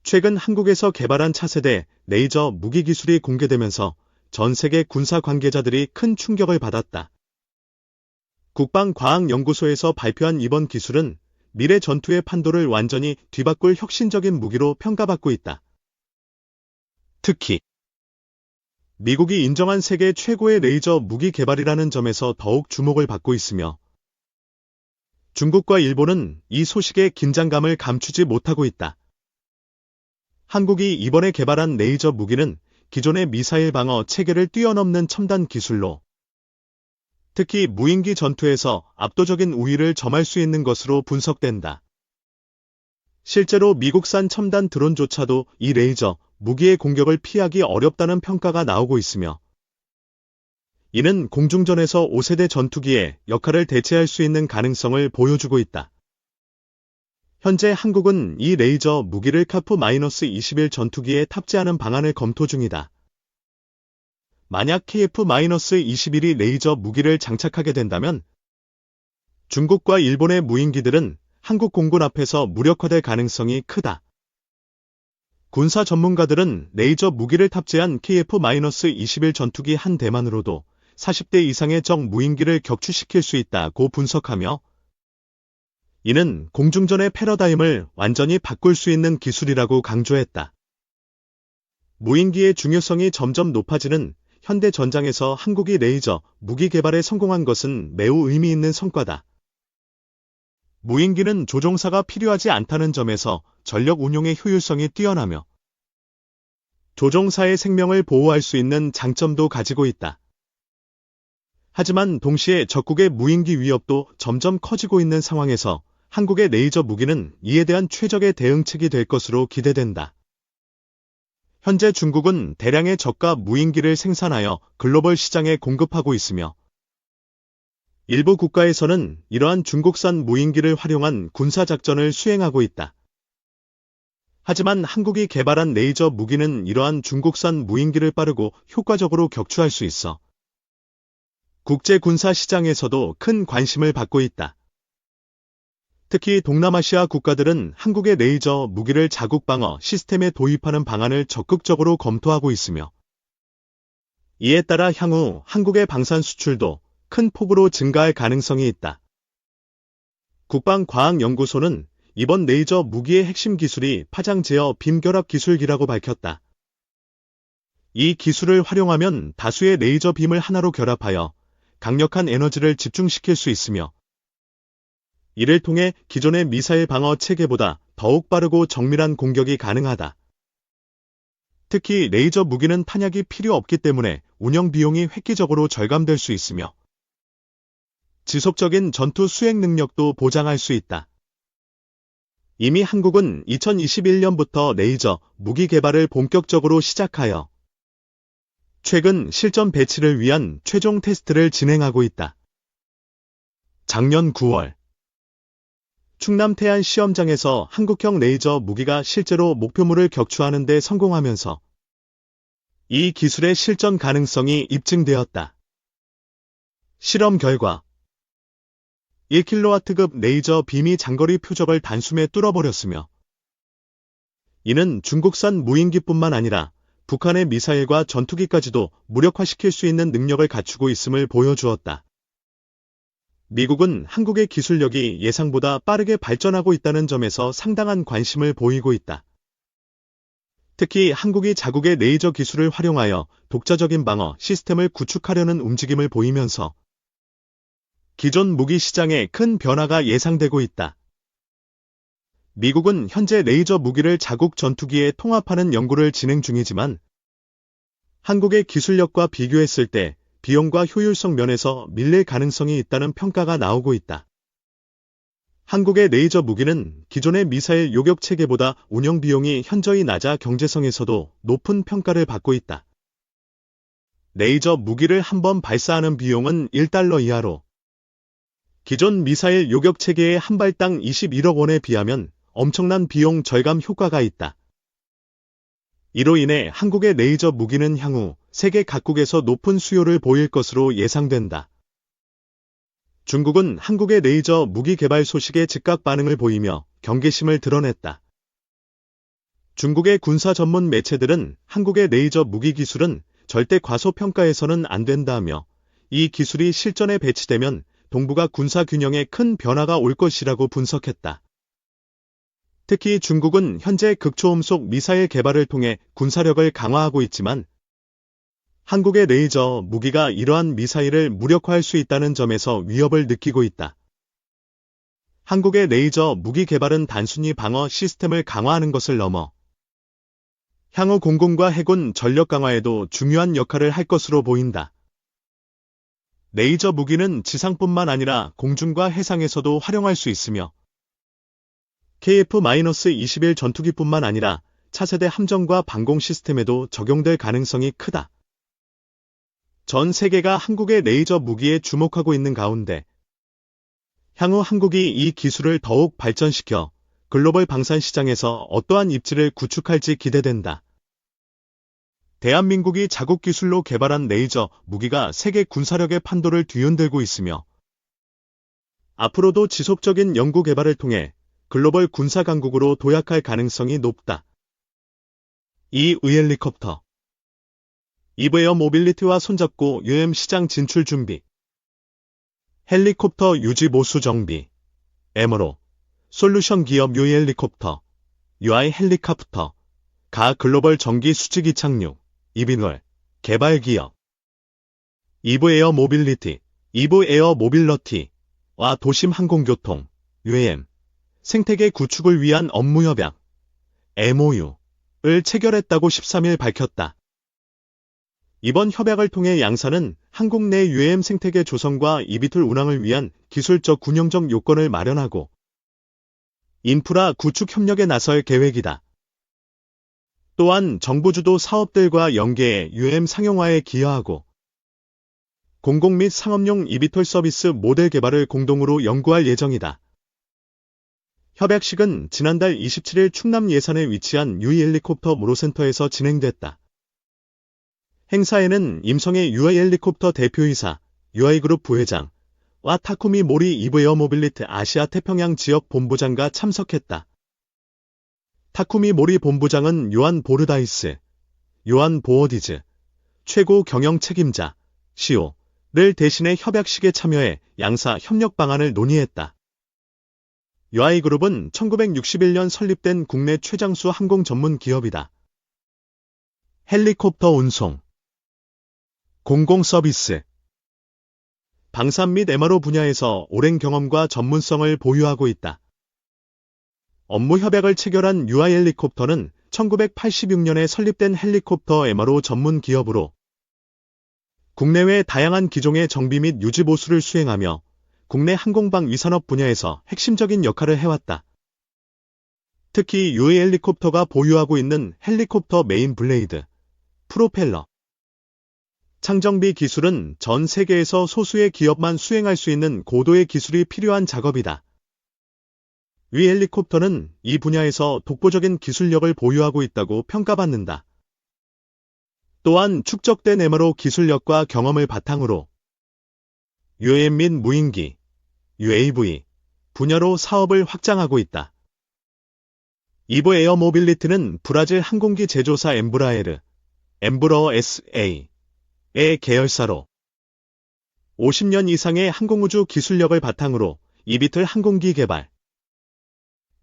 최근 한국에서 개발한 차세대 레이저 무기 기술이 공개되면서 전 세계 군사 관계자들이 큰 충격을 받았다. 국방과학연구소에서 발표한 이번 기술은 미래 전투의 판도를 완전히 뒤바꿀 혁신적인 무기로 평가받고 있다. 특히 미국이 인정한 세계 최고의 레이저 무기 개발이라는 점에서 더욱 주목을 받고 있으며, 중국과 일본은 이 소식에 긴장감을 감추지 못하고 있다. 한국이 이번에 개발한 레이저 무기는 기존의 미사일 방어 체계를 뛰어넘는 첨단 기술로, 특히 무인기 전투에서 압도적인 우위를 점할 수 있는 것으로 분석된다. 실제로 미국산 첨단 드론조차도 이 레이저 무기의 공격을 피하기 어렵다는 평가가 나오고 있으며, 이는 공중전에서 5세대 전투기의 역할을 대체할 수 있는 가능성을 보여주고 있다. 현재 한국은 이 레이저 무기를 KF-21 전투기에 탑재하는 방안을 검토 중이다. 만약 KF-21이 레이저 무기를 장착하게 된다면 중국과 일본의 무인기들은 한국 공군 앞에서 무력화될 가능성이 크다. 군사 전문가들은 레이저 무기를 탑재한 KF-21 전투기 한 대만으로도 40대 이상의 적 무인기를 격추시킬 수 있다고 분석하며, 이는 공중전의 패러다임을 완전히 바꿀 수 있는 기술이라고 강조했다. 무인기의 중요성이 점점 높아지는 현대 전장에서 한국이 레이저 무기 개발에 성공한 것은 매우 의미 있는 성과다. 무인기는 조종사가 필요하지 않다는 점에서 전력 운용의 효율성이 뛰어나며 조종사의 생명을 보호할 수 있는 장점도 가지고 있다. 하지만 동시에 적국의 무인기 위협도 점점 커지고 있는 상황에서 한국의 레이저 무기는 이에 대한 최적의 대응책이 될 것으로 기대된다. 현재 중국은 대량의 저가 무인기를 생산하여 글로벌 시장에 공급하고 있으며, 일부 국가에서는 이러한 중국산 무인기를 활용한 군사작전을 수행하고 있다. 하지만 한국이 개발한 레이저 무기는 이러한 중국산 무인기를 빠르고 효과적으로 격추할 수 있어 국제 군사 시장에서도 큰 관심을 받고 있다. 특히 동남아시아 국가들은 한국의 레이저 무기를 자국 방어 시스템에 도입하는 방안을 적극적으로 검토하고 있으며, 이에 따라 향후 한국의 방산 수출도 큰 폭으로 증가할 가능성이 있다. 국방과학연구소는 이번 레이저 무기의 핵심 기술이 파장 제어 빔 결합 기술기라고 밝혔다. 이 기술을 활용하면 다수의 레이저 빔을 하나로 결합하여 강력한 에너지를 집중시킬 수 있으며, 이를 통해 기존의 미사일 방어 체계보다 더욱 빠르고 정밀한 공격이 가능하다. 특히 레이저 무기는 탄약이 필요 없기 때문에 운영 비용이 획기적으로 절감될 수 있으며, 지속적인 전투 수행 능력도 보장할 수 있다. 이미 한국은 2021년부터 레이저 무기 개발을 본격적으로 시작하여 최근 실전 배치를 위한 최종 테스트를 진행하고 있다. 작년 9월 충남 태안 시험장에서 한국형 레이저 무기가 실제로 목표물을 격추하는 데 성공하면서 이 기술의 실전 가능성이 입증되었다. 실험 결과 1kW급 레이저 빔이 장거리 표적을 단숨에 뚫어버렸으며, 이는 중국산 무인기뿐만 아니라 북한의 미사일과 전투기까지도 무력화시킬 수 있는 능력을 갖추고 있음을 보여주었다. 미국은 한국의 기술력이 예상보다 빠르게 발전하고 있다는 점에서 상당한 관심을 보이고 있다. 특히 한국이 자국의 레이저 기술을 활용하여 독자적인 방어 시스템을 구축하려는 움직임을 보이면서 기존 무기 시장에 큰 변화가 예상되고 있다. 미국은 현재 레이저 무기를 자국 전투기에 통합하는 연구를 진행 중이지만, 한국의 기술력과 비교했을 때 비용과 효율성 면에서 밀릴 가능성이 있다는 평가가 나오고 있다. 한국의 레이저 무기는 기존의 미사일 요격 체계보다 운영 비용이 현저히 낮아 경제성에서도 높은 평가를 받고 있다. 레이저 무기를 한 번 발사하는 비용은 $1 이하로, 기존 미사일 요격 체계의 한 발당 21억 원에 비하면 엄청난 비용 절감 효과가 있다. 이로 인해 한국의 레이저 무기는 향후 세계 각국에서 높은 수요를 보일 것으로 예상된다. 중국은 한국의 레이저 무기 개발 소식에 즉각 반응을 보이며 경계심을 드러냈다. 중국의 군사 전문 매체들은 한국의 레이저 무기 기술은 절대 과소평가해서는 안 된다며 이 기술이 실전에 배치되면 동북아 군사 균형에 큰 변화가 올 것이라고 분석했다. 특히 중국은 현재 극초음속 미사일 개발을 통해 군사력을 강화하고 있지만 한국의 레이저 무기가 이러한 미사일을 무력화할 수 있다는 점에서 위협을 느끼고 있다. 한국의 레이저 무기 개발은 단순히 방어 시스템을 강화하는 것을 넘어 향후 공군과 해군 전력 강화에도 중요한 역할을 할 것으로 보인다. 레이저 무기는 지상뿐만 아니라 공중과 해상에서도 활용할 수 있으며 KF-21 전투기뿐만 아니라 차세대 함정과 방공 시스템에도 적용될 가능성이 크다. 전 세계가 한국의 레이저 무기에 주목하고 있는 가운데 향후 한국이 이 기술을 더욱 발전시켜 글로벌 방산 시장에서 어떠한 입지를 구축할지 기대된다. 대한민국이 자국 기술로 개발한 레이저 무기가 세계 군사력의 판도를 뒤흔들고 있으며 앞으로도 지속적인 연구 개발을 통해 글로벌 군사 강국으로 도약할 가능성이 높다. 이 헬리콥터 이브에어 모빌리티와 손잡고 UAM 시장 진출 준비. 헬리콥터 유지 보수 정비. 에머로 솔루션 기업 헬리콥터 UI 헬리카프터 가 글로벌 전기 수직이 착륙. 이빈월 개발 기업. 이브에어 모빌리티 이브에어 모빌러티와 도심 항공교통 UAM 생태계 구축을 위한 업무 협약 MOU를 체결했다고 13일 밝혔다. 이번 협약을 통해 양사는 한국 내 UAM 생태계 조성과 eVTOL 운항을 위한 기술적 군용적 요건을 마련하고 인프라 구축 협력에 나설 계획이다. 또한 정부 주도 사업들과 연계해 UAM 상용화에 기여하고 공공 및 상업용 eVTOL 서비스 모델 개발을 공동으로 연구할 예정이다. 협약식은 지난달 27일 충남 예산에 위치한 UI 헬리콥터 무로센터에서 진행됐다. 행사에는 임성의 UI 헬리콥터 대표이사, UI그룹 부회장과 타쿠미 모리 이브에어 모빌리티 아시아 태평양 지역 본부장과 참석했다. 타쿠미 모리 본부장은 요한 보르다이스, 요한 보어디즈, 최고 경영 책임자, CEO를 대신해 협약식에 참여해 양사 협력 방안을 논의했다. UI그룹은 1961년 설립된 국내 최장수 항공 전문 기업이다. 헬리콥터 운송, 공공 서비스, 방산 및 MRO 분야에서 오랜 경험과 전문성을 보유하고 있다. 업무 협약을 체결한 UI 헬리콥터는 1986년에 설립된 헬리콥터 MRO 전문 기업으로 국내외 다양한 기종의 정비 및 유지 보수를 수행하며 국내 항공방 위산업 분야에서 핵심적인 역할을 해왔다. 특히 UI 헬리콥터가 보유하고 있는 헬리콥터 메인 블레이드, 프로펠러, 창정비 기술은 전 세계에서 소수의 기업만 수행할 수 있는 고도의 기술이 필요한 작업이다. 위 헬리콥터는 이 분야에서 독보적인 기술력을 보유하고 있다고 평가받는다. 또한 축적된 MRO 기술력과 경험을 바탕으로 UAM 및 무인기, UAV 분야로 사업을 확장하고 있다. 이브에어 모빌리티는 브라질 항공기 제조사 엠브라에르, 엠브러 SA 의 계열사로 50년 이상의 항공우주 기술력을 바탕으로 eVTOL 항공기 개발,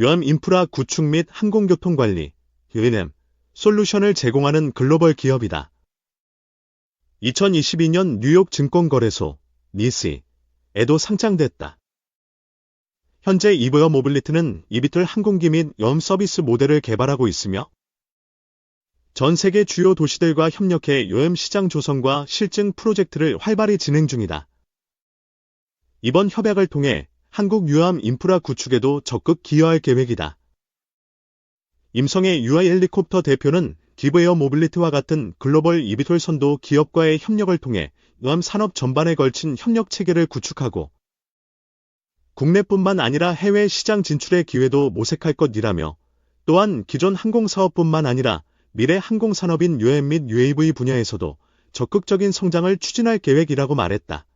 UAM 인프라 구축 및 항공교통관리, UAM 솔루션을 제공하는 글로벌 기업이다. 2022년 뉴욕 증권거래소, 니스에도 상장됐다. 현재 이브에어 모빌리티는 eVTOL 항공기 및 UAM 서비스 모델을 개발하고 있으며 전 세계 주요 도시들과 협력해 UAM 시장 조성과 실증 프로젝트를 활발히 진행 중이다. 이번 협약을 통해 한국 UAM 인프라 구축에도 적극 기여할 계획이다. 임성의 UI 헬리콥터 대표는 기브에어 모빌리티와 같은 글로벌 eVTOL 선도 기업과의 협력을 통해 UAM 산업 전반에 걸친 협력 체계를 구축하고 국내뿐만 아니라 해외 시장 진출의 기회도 모색할 것이라며 또한 기존 항공사업뿐만 아니라 미래 항공산업인 UAM 및 UAV 분야에서도 적극적인 성장을 추진할 계획이라고 말했다.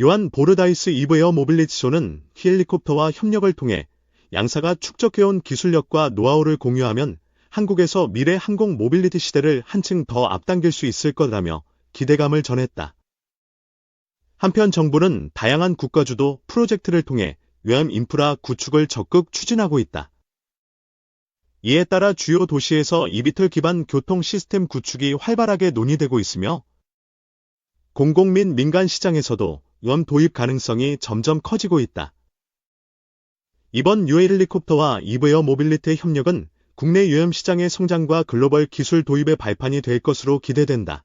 요한 보르다이스 이브에어 모빌리티소는 헬리콥터와 협력을 통해 양사가 축적해온 기술력과 노하우를 공유하면 한국에서 미래 항공 모빌리티 시대를 한층 더 앞당길 수 있을 거라며 기대감을 전했다. 한편 정부는 다양한 국가주도 프로젝트를 통해 외연 인프라 구축을 적극 추진하고 있다. 이에 따라 주요 도시에서 eVTOL 기반 교통 시스템 구축이 활발하게 논의되고 있으며 공공 및 민간 시장에서도 원 도입 가능성이 점점 커지고 있다. 이번 UA 헬리콥터와 이브에어 모빌리티의 협력은 국내 유엠 시장의 성장과 글로벌 기술 도입의 발판이 될 것으로 기대된다.